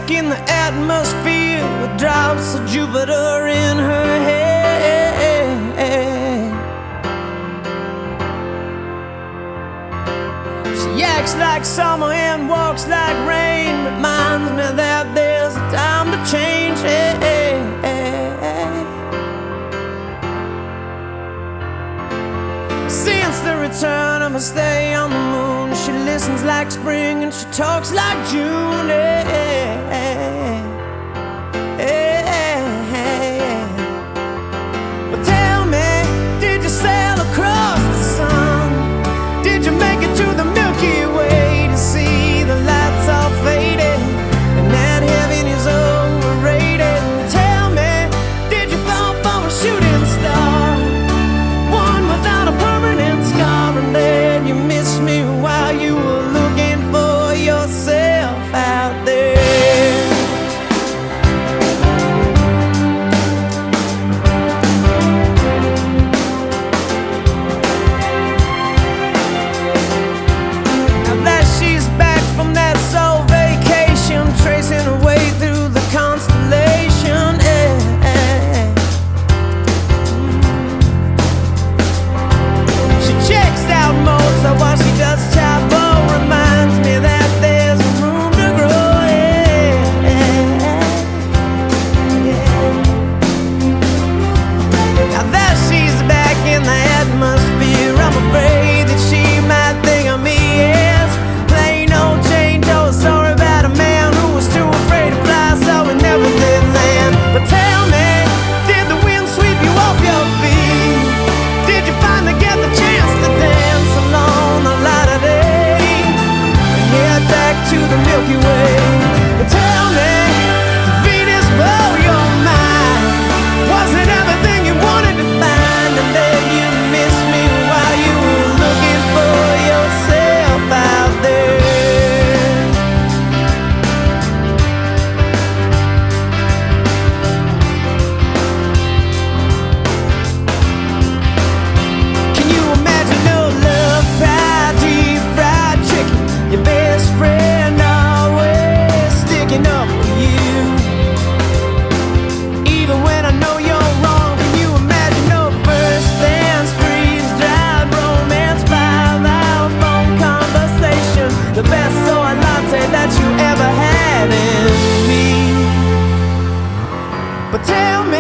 stuck in the atmosphere with drops of Jupiter in her head. She acts like summer and walks like rain, reminds me that there's a time to change. Since the return of her stay on the moon, she listens like spring and she talks like June. But tell me, did you sail across the sun? Did you make it to the Milky Way to see the lights all faded and that heaven is overrated? Tell me, did you fall from a shooting star, one without a permanent scar, and then you missed me while you were looking for yourself out there? Now that she's back from that soul vacation, tracing her way through the constellation, she checks out Mozart while she does chapel. Reminds me that there's room to grow. Now that she's back in the atmosphere, I'm afraid that she might think of me as plain old Jane Doe. Sorry about a man who was too afraid to fly, so we never did land. But tell me, did the wind sweep you off your feet? Did you finally get the chance to dance along the light of day and head back to the Milky Way? But tell me, did Venus blow your mind? Was it everything you wanted to find, and then you missed me while you were looking for yourself out there? Can you imagine no love, fried deep fried chicken, your best friend always sticking up for you, even when I know you're wrong? Can you imagine no first dance, freeze-dried romance, 5-hour phone conversation, the best soy latte that you ever had in me? But tell me,